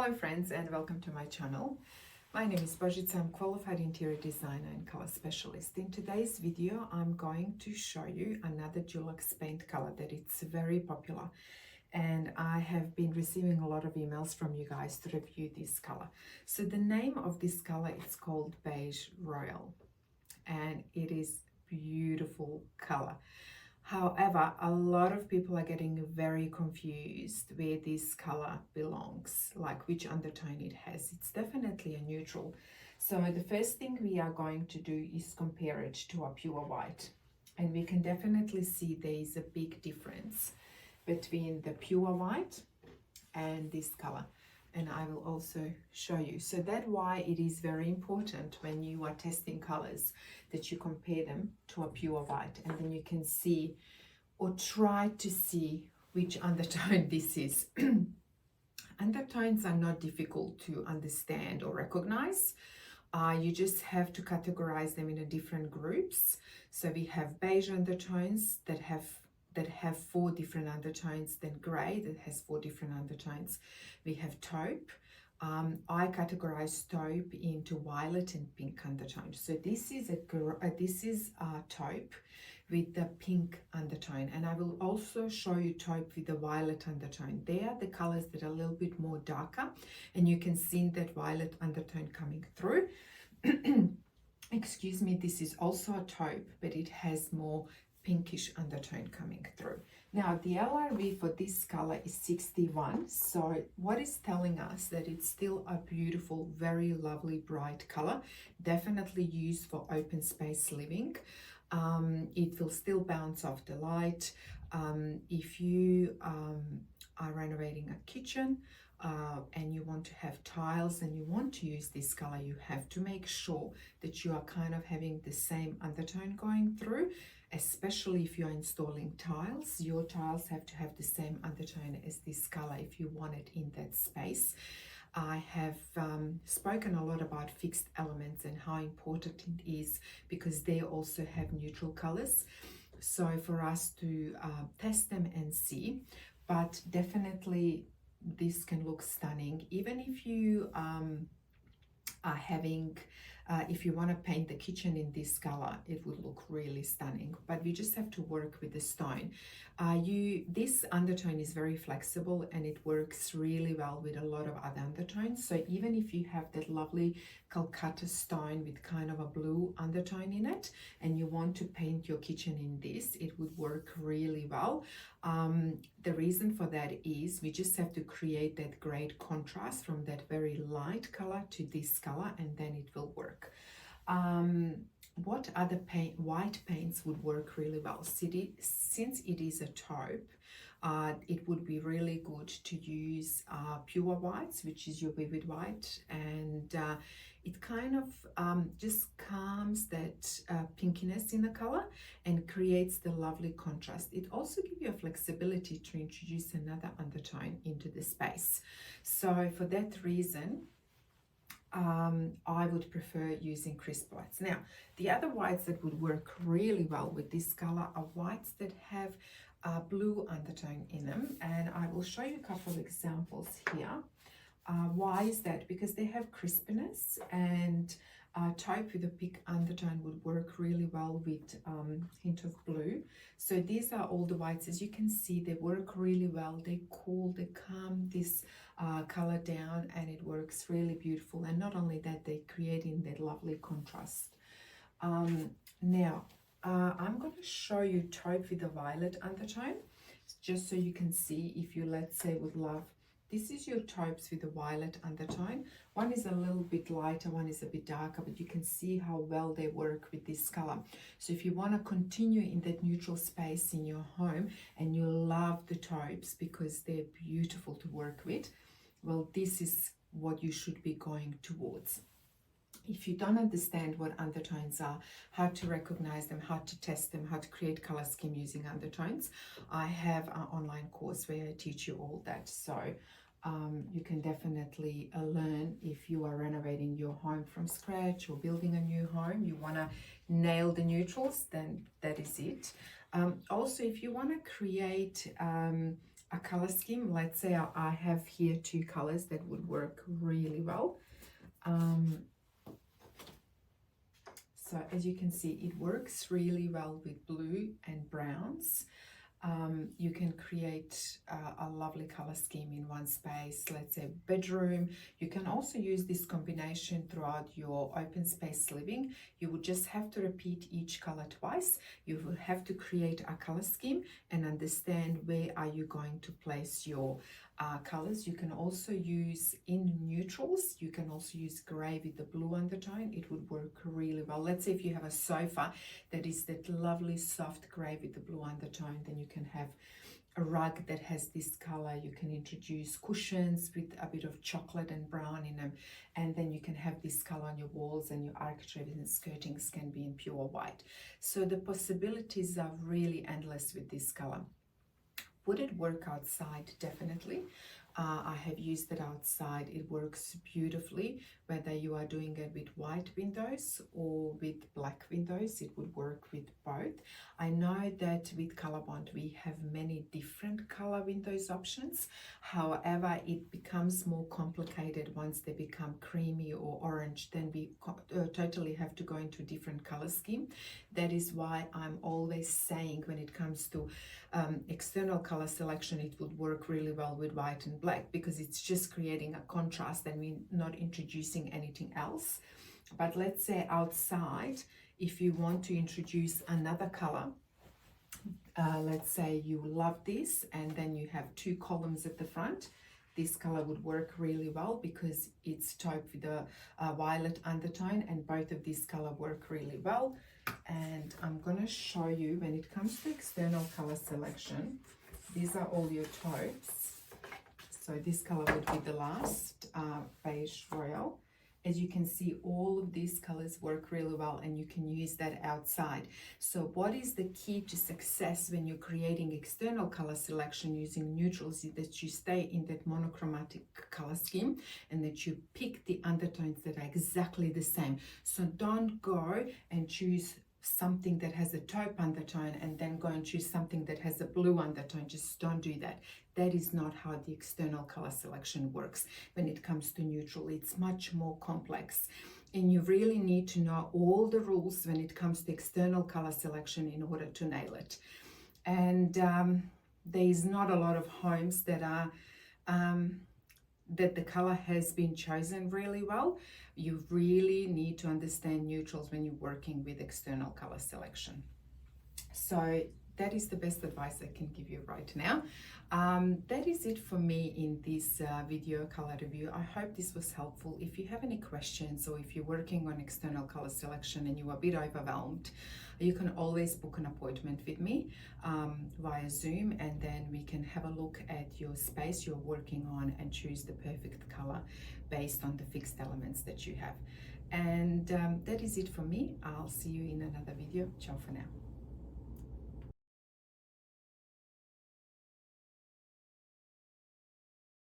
Hello friends and welcome to my channel. My name is Beige. I'm qualified interior designer and color specialist. In today's video I'm going to show you another Dulux paint color that it's very popular, and I have been receiving a lot of emails from you guys to review this color. So the name of this color is called Beige Royal, and it is beautiful color. However, a lot of people are getting very confused where this color belongs, like which undertone it has. It's definitely a neutral. So the first thing we are going to do is compare it to a pure white. And we can definitely see there is a big difference between the pure white and this color. And I will also show you. So that's why it is very important when you are testing colors that you compare them to a pure white, and then you can see or try to see which undertone this is. Undertones are not difficult to understand or recognize. You just have to categorize them in different groups. So we have beige undertones that have 4 different undertones, then gray that has 4 different undertones. We have taupe. I categorize taupe into violet and pink undertones. So this is a taupe with the pink undertone, and I will also show you taupe with the violet undertone. They are the colors that are a little bit more darker, and you can see that violet undertone coming through. Excuse me, this is also a taupe, but it has more pinkish undertone coming through. Now the LRV for this color is 61, so what is telling us that it's still a beautiful, very lovely bright color, definitely used for open space living. It will still bounce off the light. If you are renovating a kitchen and you want to have tiles and you want to use this color, you have to make sure that you are kind of having the same undertone going through. Especially if you're installing tiles, your tiles have to have the same undertone as this color if you want it in that space. I have spoken a lot about fixed elements and how important it is, because they also have neutral colors. So for us to test them and see, but definitely this can look stunning. Even if you are having if you want to paint the kitchen in this color, it would look really stunning, but we just have to work with the stone. This undertone is very flexible and it works really well with a lot of other undertones. So even if you have that lovely Calcutta stone with kind of a blue undertone in it and you want to paint your kitchen in this, it would work really well. The reason for that is we just have to create that great contrast from that very light color to this color, and then it will work. What other white paints would work really well? Since it is a taupe, it would be really good to use pure whites, which is your vivid white, and it kind of just calms that pinkiness in the color and creates the lovely contrast. It also gives you a flexibility to introduce another undertone into the space. So for that reason, I would prefer using crisp whites. Now, the other whites that would work really well with this color are whites that have a blue undertone in them, and I will show you a couple of examples here. Why is that? Because they have crispness, and taupe with a pink undertone would work really well with hint of blue. So these are all the whites. As you can see, they work really well. They cool, they calm this color down, and it works really beautiful. And not only that, they create in that lovely contrast. Now I'm going to show you taupe with a violet undertone, just so you can see if you, let's say, would love. This is your taupes with a violet undertone. One is a little bit lighter, one is a bit darker, but you can see how well they work with this color. So if you want to continue in that neutral space in your home and you love the taupes because they're beautiful to work with, well, this is what you should be going towards. If you don't understand what undertones are, how to recognize them, how to test them, how to create color scheme using undertones, I have an online course where I teach you all that. So you can definitely learn. If you are renovating your home from scratch or building a new home, you want to nail the neutrals, then that is it. Also, if you want to create a color scheme. Let's say I have here two colors that would work really well. So as you can see, it works really well with blue and browns. You can create a lovely color scheme in one space, let's say bedroom. You can also use this combination throughout your open space living. You would just have to repeat each color twice. You will have to create a color scheme and understand where are you going to place your colors. You can also use in neutrals. You can also use gray with the blue undertone. It would work really well. Let's say if you have a sofa that is that lovely soft gray with the blue undertone, then you can have a rug that has this color. You can introduce cushions with a bit of chocolate and brown in them, and then you can have this color on your walls, and your architraves and skirtings can be in pure white. So the possibilities are really endless with this color. Would it work outside? Definitely. I have used it outside. It works beautifully, whether you are doing it with white windows or with black windows. It would work with both. I know that with ColorBond we have many different color windows options. However, it becomes more complicated once they become creamy or orange. Then we totally have to go into a different color scheme. That is why I'm always saying, when it comes to external color selection, it would work really well with white and black, because it's just creating a contrast and we're not introducing anything else. But let's say outside, if you want to introduce another color, let's say you love this and then you have two columns at the front, this color would work really well because it's tauped with a violet undertone, and both of these color work really well. And I'm going to show you, when it comes to external color selection, these are all your taupes. So this color would be the last, Beige Royal. As you can see, all of these colors work really well, and you can use that outside. So what is the key to success when you're creating external color selection using neutrals? Is that you stay in that monochromatic color scheme and that you pick the undertones that are exactly the same. So don't go and choose something that has a taupe undertone and then go and choose something that has a blue undertone. Just don't do that. That is not how the external color selection works. When it comes to neutral, it's much more complex, and you really need to know all the rules when it comes to external color selection in order to nail it. And there is not a lot of homes that are that the color has been chosen really well. You really need to understand neutrals when you're working with external color selection. So that is the best advice I can give you right now. That is it for me in this video color review. I hope this was helpful. If you have any questions, or if you're working on external color selection and you're a bit overwhelmed, you can always book an appointment with me via Zoom, and then we can have a look at your space you're working on and choose the perfect color based on the fixed elements that you have. And that is it for me. I'll see you in another video. Ciao for now.